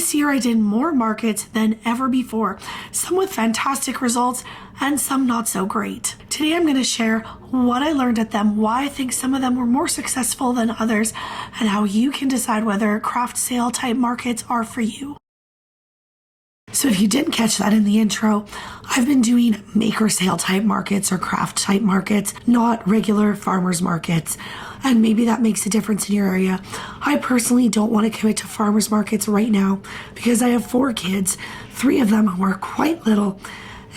This year I did more markets than ever before, some with fantastic results and some not so great. Today I'm going to share what I learned at them, why I think some of them were more successful than others, and how you can decide whether craft sale type markets are for you. So if you didn't catch that in the intro, I've been doing maker sale type markets or craft type markets, not regular farmers markets. And maybe that makes a difference in your area. I personally don't want to commit to farmers markets right now because I have 4 kids, 3 of them who are quite little.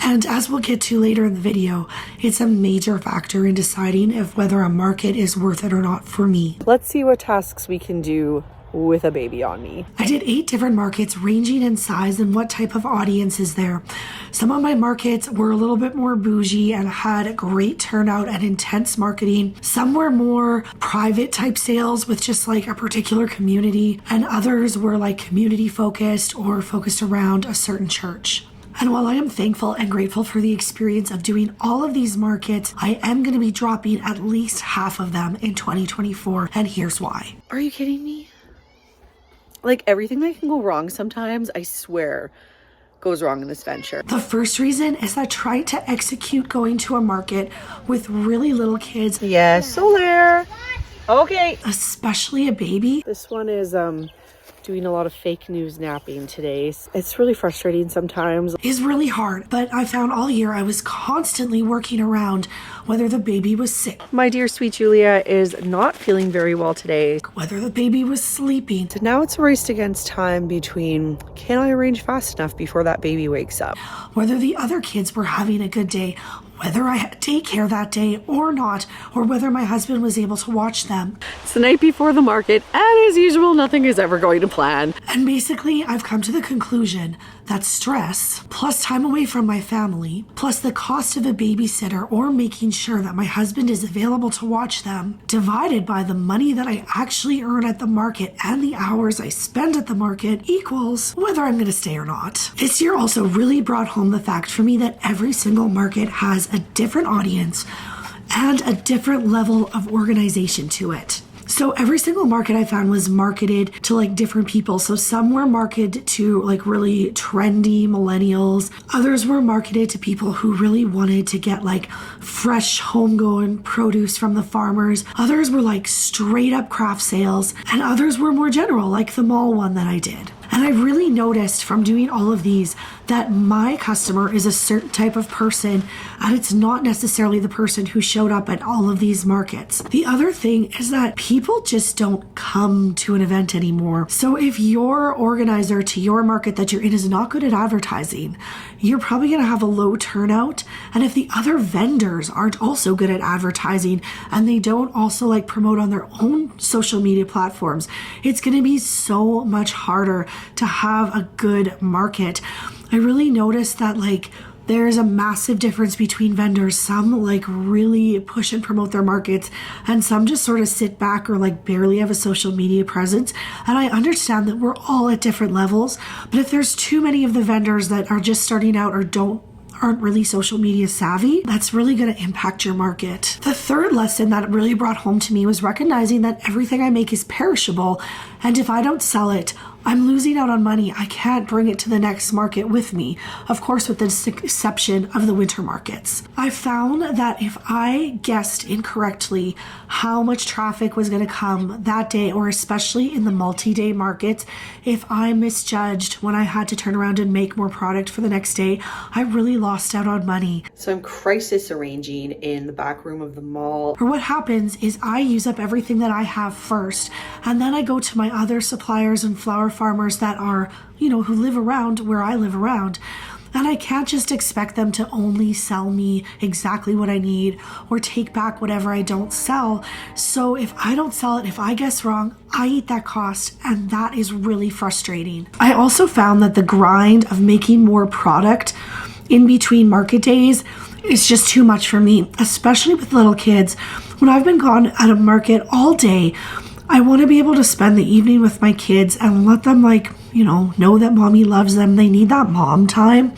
And as we'll get to later in the video, it's a major factor in deciding if whether a market is worth it or not for me. Let's see what tasks we can do with a baby on me. I did 8 different markets ranging in size and what type of audience is there. Some of my markets were a little bit more bougie and had a great turnout and intense marketing. Some were more private type sales with just like a particular community, and others were like community focused or focused around a certain church. And while I am thankful and grateful for the experience of doing all of these markets, I am going to be dropping at least half of them in 2024, and here's why. Are you kidding me? Like, everything that can go wrong sometimes, I swear, goes wrong in this venture. The first reason is that trying to execute going to a market with really little kids. Yes, so there. Okay. Especially a baby. This one is doing a lot of fake news napping today. It's really frustrating sometimes. Is really hard, but I found all year I was constantly working around whether the baby was sick. My dear sweet Julia is not feeling very well today. Whether the baby was sleeping. So now it's a race against time between, can I arrange fast enough before that baby wakes up? Whether the other kids were having a good day, whether I had daycare that day or not, or whether my husband was able to watch them. It's the night before the market, and as usual, nothing is ever going to plan. And basically, I've come to the conclusion that stress, plus time away from my family, plus the cost of a babysitter or making sure that my husband is available to watch them, divided by the money that I actually earn at the market and the hours I spend at the market, equals whether I'm going to stay or not. This year also really brought home the fact for me that every single market has a different audience and a different level of organization to it. So every single market I found was marketed to like different people. So some were marketed to like really trendy millennials. Others were marketed to people who really wanted to get like fresh homegrown produce from the farmers. Others were like straight up craft sales, and others were more general, like the mall one that I did. And I really noticed from doing all of these that my customer is a certain type of person, and it's not necessarily the person who showed up at all of these markets. The other thing is that people just don't come to an event anymore. So if your organizer to your market that you're in is not good at advertising, you're probably going to have a low turnout. And if the other vendors aren't also good at advertising and they don't also like promote on their own social media platforms, it's going to be so much harder to have a good market. I really noticed that like there's a massive difference between vendors. Some like really push and promote their markets, and some just sort of sit back or like barely have a social media presence. And I understand that we're all at different levels, but if there's too many of the vendors that are just starting out or aren't really social media savvy, that's really going to impact your market. The third lesson that really brought home to me was recognizing that everything I make is perishable, and if I don't sell it, I'm losing out on money. I can't bring it to the next market with me, of course with the exception of the winter markets. I found that if I guessed incorrectly how much traffic was going to come that day, or especially in the multi-day markets, if I misjudged when I had to turn around and make more product for the next day, I really lost out on money. So I'm crisis arranging in the back room of the mall. Or what happens is I use up everything that I have first, and then I go to my other suppliers and flower farmers that are, who live around where I live around. And I can't just expect them to only sell me exactly what I need or take back whatever I don't sell. So if I don't sell it, if I guess wrong, I eat that cost, and that is really frustrating. I also found that the grind of making more product in between market days is just too much for me, especially with little kids. When I've been gone at a market all day, I want to be able to spend the evening with my kids and let them know that mommy loves them. They need that mom time.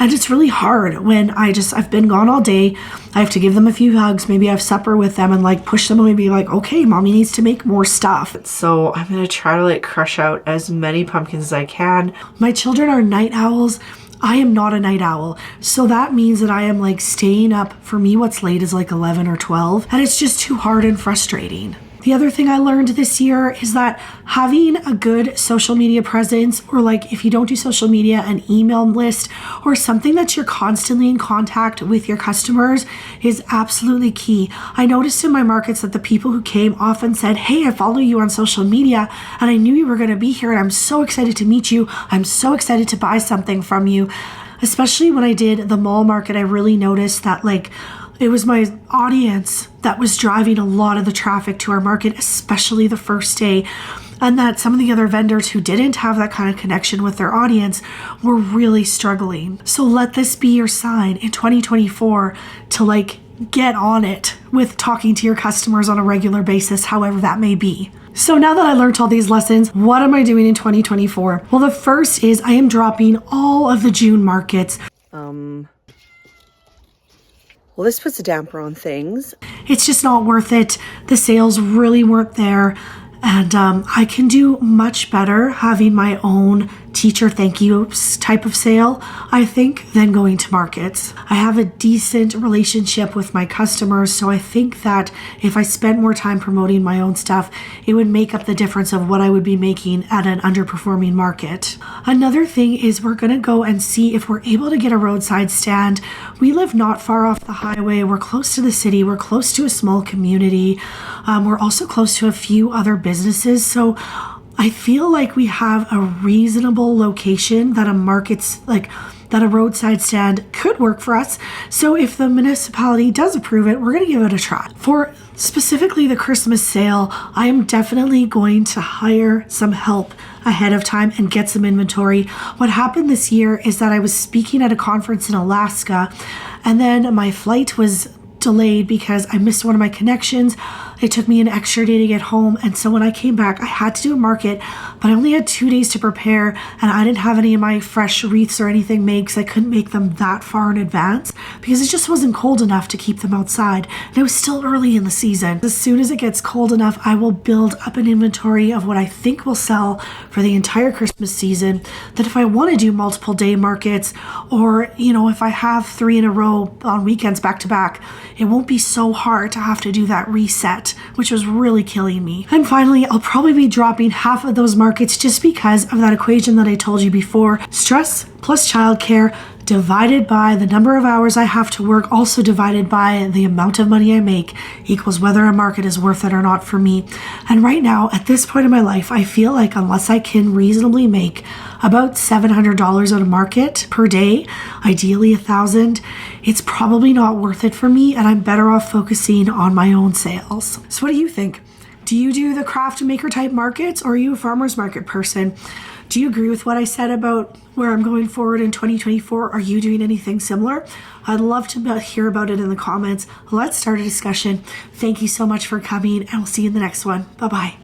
And it's really hard when I've been gone all day. I have to give them a few hugs, maybe have supper with them and like push them and be like, okay, mommy needs to make more stuff. So I'm going to try to like crush out as many pumpkins as I can. My children are night owls. I am not a night owl. So that means that I am like staying up. For me, what's late is like 11 or 12. And it's just too hard and frustrating. The other thing I learned this year is that having a good social media presence, or like if you don't do social media, an email list or something that you're constantly in contact with your customers is absolutely key. I noticed in my markets that the people who came often said, hey, I follow you on social media and I knew you were going to be here and I'm so excited to meet you. I'm so excited to buy something from you. Especially when I did the mall market, I really noticed that like it was my audience that was driving a lot of the traffic to our market, especially the first day. And that some of the other vendors who didn't have that kind of connection with their audience were really struggling. So let this be your sign in 2024 to like get on it with talking to your customers on a regular basis, however that may be. So now that I learned all these lessons, what am I doing in 2024? Well, the first is I am dropping all of the June markets. Well, this puts a damper on things. It's just not worth it. The sales really weren't there. And I can do much better having my own teacher thank you type of sale, I think, than going to markets. I have a decent relationship with my customers, so I think that if I spent more time promoting my own stuff, it would make up the difference of what I would be making at an underperforming market. Another thing is we're gonna go and see if we're able to get a roadside stand. We live not far off the highway. We're close to the city. We're close to a small community. We're also close to a few other businesses. So I feel like we have a reasonable location that a roadside stand could work for us. So if the municipality does approve it, we're going to give it a try. For specifically the Christmas sale, I am definitely going to hire some help ahead of time and get some inventory. What happened this year is that I was speaking at a conference in Alaska, and then my flight was delayed because I missed one of my connections. It took me an extra day to get home, and so when I came back, I had to do a market, but I only had 2 days to prepare, and I didn't have any of my fresh wreaths or anything made because I couldn't make them that far in advance because it just wasn't cold enough to keep them outside, and it was still early in the season. As soon as it gets cold enough, I will build up an inventory of what I think will sell for the entire Christmas season, that if I want to do multiple day markets, or if I have 3 in a row on weekends back to back, it won't be so hard to have to do that reset, which was really killing me. And finally, I'll probably be dropping half of those markets just because of that equation that I told you before. Stress plus childcare divided by the number of hours I have to work, also divided by the amount of money I make, equals whether a market is worth it or not for me. And right now, at this point in my life, I feel like unless I can reasonably make about $700 on a market per day, ideally $1,000, it's probably not worth it for me, and I'm better off focusing on my own sales. So what do you think? Do you do the craft maker type markets, or are you a farmer's market person? Do you agree with what I said about where I'm going forward in 2024? Are you doing anything similar? I'd love to hear about it in the comments. Let's start a discussion. Thank you so much for coming, and we'll see you in the next one. Bye-bye.